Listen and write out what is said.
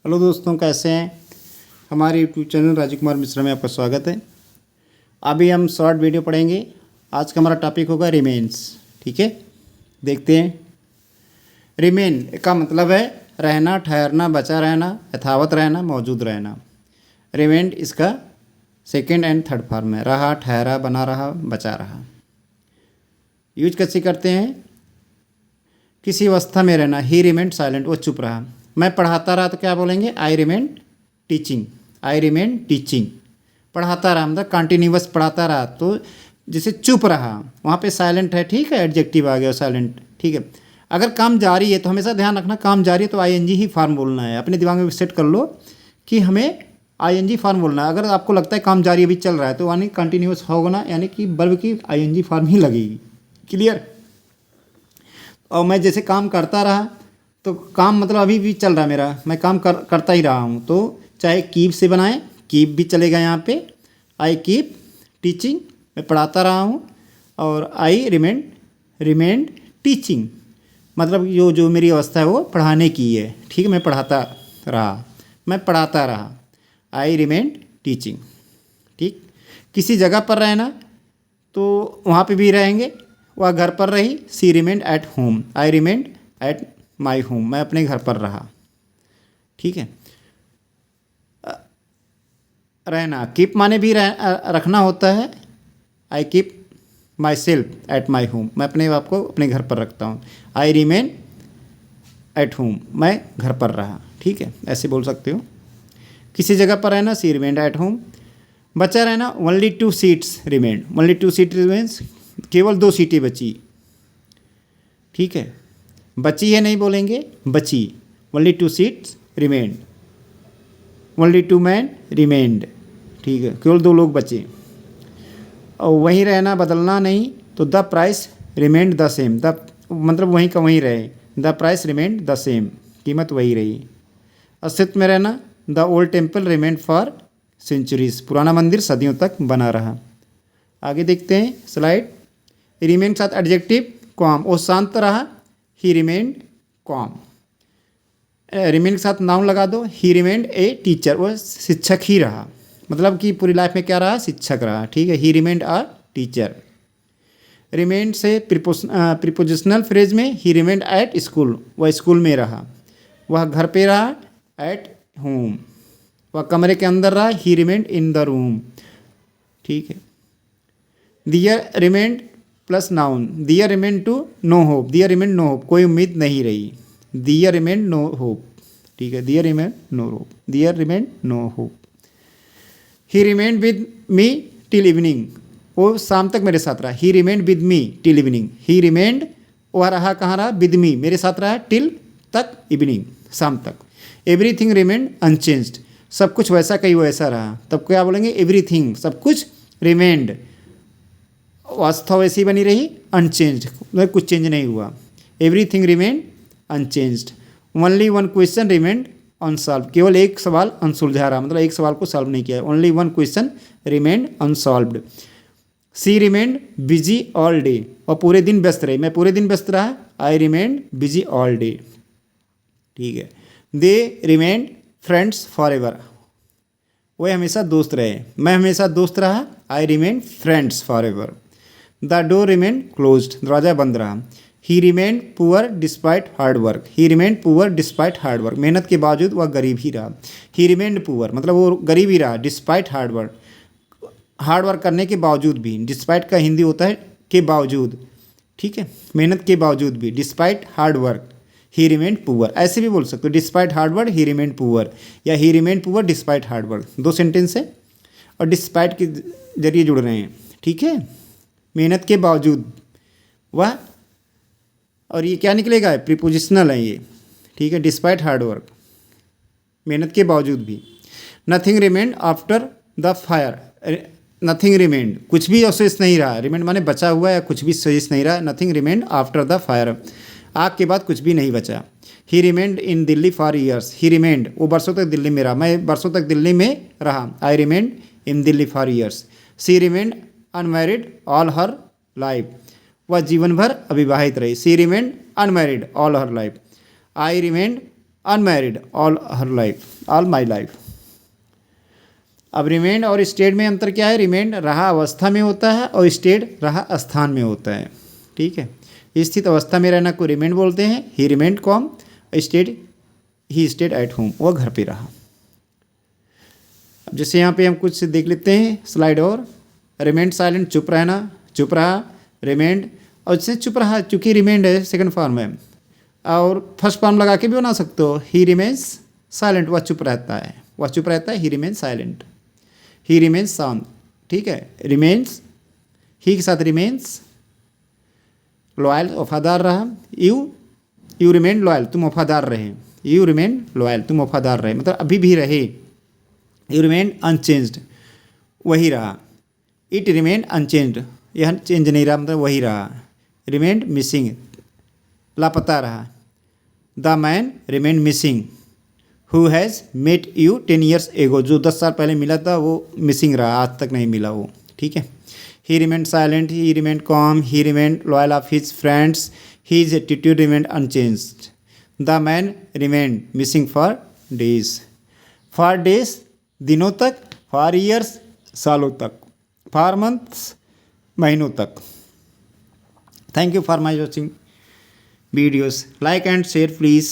Hello दोस्तों, कैसे हैं। हमारे यूट्यूब चैनल राजीव कुमार मिश्रा में आपका स्वागत है। अभी हम शॉर्ट वीडियो पढ़ेंगे। आज का हमारा टॉपिक होगा रिमेन्स। ठीक है, देखते हैं। रिमेन का मतलब है रहना, ठहरना, बचा रहना, यथावत रहना, मौजूद रहना। रिमेन इसका सेकेंड एंड थर्ड फॉर्म है। रहा, ठहरा, बना रहा, बचा रहा। यूज कैसे करते हैं। किसी अवस्था में रहना, ही रिमेंड साइलेंट, वो चुप रहा। मैं पढ़ाता रहा तो क्या बोलेंगे, I remain teaching. I remain teaching, पढ़ाता रहा मतलब कंटिन्यूअस पढ़ाता रहा। तो जैसे चुप रहा, वहाँ पे साइलेंट है, ठीक है, एडजेक्टिव आ गया साइलेंट। ठीक है, अगर काम जारी है तो हमेशा ध्यान रखना, काम जारी है तो आईएनजी ही फॉर्म बोलना है। अपने दिमाग में सेट कर लो कि हमें आईएनजी फॉर्म बोलना है। अगर आपको लगता है काम जारी अभी चल रहा है तो यानी कंटिन्यूअस होगा ना, यानी कि वर्ब की आईएनजी फॉर्म ही लगेगी। क्लियर। और मैं जैसे काम करता रहा तो काम मतलब अभी भी चल रहा है मेरा, मैं काम करता ही रहा हूँ। तो चाहे कीप से बनाएं, कीप भी चलेगा यहाँ पे। आई कीप टीचिंग, मैं पढ़ाता रहा हूँ। और आई रिमेंड टीचिंग, मतलब जो मेरी अवस्था है वो पढ़ाने की है। ठीक है, मैं पढ़ाता रहा। I remained teaching. ठीक, किसी जगह पर रहना तो वहाँ पे भी रहेंगे। वह घर पर रही, she remained at home. I remained at my home, मैं अपने घर पर रहा। ठीक है, रहना, कीप माने भी रखना होता है। I keep my self eight my home, मैं अपने आप को अपने घर पर रखता हूँ। आई रिमेन एट होम, मैं घर पर रहा। ठीक है, ऐसे बोल सकते हो। किसी जगह पर रहना, सी रिमेंड एट होम। बचा रहना, only 2 seats remained. Only 2 seat remains, केवल 2 सीटें बची। ठीक है, बची है नहीं बोलेंगे, बची। Only 2 seats remained. Only 2 man remained. ठीक है, केवल 2 लोग बचे। और वहीं रहना, बदलना नहीं, तो the price remained the same. The मतलब वहीं का वहीं रहे, the price remained the same, कीमत वही रही। अस्तित्व में रहना, the old temple remained for centuries, पुराना मंदिर सदियों तक बना रहा। आगे देखते हैं स्लाइड। रिमेन के साथ एडजेक्टिव कॉम, वो शांत रहा, ही रिमेंड कॉम। रिमेन के साथ नाउन लगा दो, ही रिमेंड ए टीचर, वो शिक्षक ही रहा। मतलब कि पूरी लाइफ में क्या रहा, शिक्षक रहा। ठीक है, he remained a teacher. Remained से प्रीपोजिशनल फ्रेज में, ही रिमेंड एट स्कूल, वह स्कूल में रहा। वह घर पे रहा, एट होम। वह कमरे के अंदर रहा, he remained in the room. ठीक है, there remained plus noun, there remained to no hope. There remained no hope, कोई उम्मीद नहीं रही। There remained no hope. ठीक है, there remained no hope, there remained no hope. He remained with me till evening, वो शाम तक मेरे साथ रहा। He remained with me till evening. He remained, वह रहा कहाँ रहा, विद मी, मेरे साथ रहा, टिल तक, इवनिंग, शाम तक। एवरीथिंग रिमेंड अनचेंज्ड, सब कुछ वैसा कहीं वैसा रहा। तब क्या बोलेंगे, एवरीथिंग, सब कुछ, रिमेंड, वास्तव वैसी बनी रही, अनचेंज्ड, मतलब कुछ चेंज नहीं हुआ। Everything remained unchanged. Only 1 question remained unsolved, केवल एक सवाल अनसुलझा रहा, मतलब एक सवाल को सॉल्व नहीं किया। Only 1 question remained unsolved. She remained busy all day, और पूरे दिन व्यस्त रही, मैं पूरे दिन व्यस्त रहा। I remained busy all day. ठीक है, they remained friends forever, वे हमेशा दोस्त रहे, मैं हमेशा दोस्त रहा। I remained friends forever. The door remained closed, दरवाजा बंद रहा। He remained poor despite hard work, he remained poor despite hard work, मेहनत के बावजूद वह गरीब ही रहा। ही रिमेंड पुअर, मतलब वो गरीब ही रहा, डिस्पाइट हार्ड वर्क करने के बावजूद भी। डिस्पाइट का हिंदी होता है के बावजूद। ठीक है, मेहनत के बावजूद भी, despite hard work, he remained poor. ऐसे भी बोल सकते हो, despite hard work he remained poor, या he remained poor despite hard work. 2 sentence है और डिस्पाइट के जरिए जुड़ रहे हैं। ठीक है, मेहनत के बावजूद वह, और ये क्या निकलेगा, प्रीपोजिशनल है ये। ठीक है, डिस्पाइट हार्ड वर्क, मेहनत के बावजूद भी। Nothing remained after the fire, nothing remained, कुछ भी अवशेष नहीं रहा। रिमेंड माने बचा हुआ या कुछ भी शेष नहीं रहा। Nothing remained after the fire, आग के बाद कुछ भी नहीं बचा। ही remained in Delhi for years, he remained, वो वर्षों तक दिल्ली में रहा, मैं वर्षों तक दिल्ली में रहा। I remained in Delhi for years. She remained unmarried all her life, वह जीवन भर अविवाहित रही। She remained unmarried all her life. I remained unmarried all her life, all my life. अब रिमेंड और स्टेड में अंतर क्या है? रिमेंड रहा अवस्था में होता है और स्टेड रहा स्थान में होता है। ठीक है, स्थित अवस्था में रहना को रिमेंड बोलते हैं। He remained calm, stayed he stayed at home, वह घर पे रहा। अब जैसे यहाँ पे हम कुछ देख लेते हैं स्लाइड और। रिमेंड साइलेंट, चुप रहना, चुप रहा। रिमेंड, और जैसे चुप रहा, चूँकि रिमेंड है सेकंड फॉर्म है, और फर्स्ट फॉर्म लगा के भी बना सकते हो। ही रिमेन्स साइलेंट, वह चुप रहता है, वह चुप रहता है। ही रिमेन्स साइलेंट, ही रिमेन्स शांत। ठीक है, रिमेन्स, ही के साथ रिमेन्स। लॉयल, वफादार रहा। यू रिमेन लॉयल, तुम वफादार रहे। यू रिमेन लॉयल, तुम वफादार रहे, मतलब अभी भी रहे। यू रिमेन अनचेंज्ड, वही रहा। इट रिमेन अनचेंज्ड, यह चेंज नहीं रहा, मतलब वही रहा। रिमेंड मिसिंग, लापता रहा। The man remain missing who has met you 10 years एगो, जो 10 साल पहले मिला था वो मिसिंग रहा, आज तक नहीं मिला वो। ठीक है, he remained silent, he remained calm, he remained loyal of his friends, his attitude remained unchanged. The man remained missing for days, for days दिनों तक, फॉर ईयर्स सालों तक, फॉर मंथ्स महीनों तक। Thank you for my watching videos. Like and share please.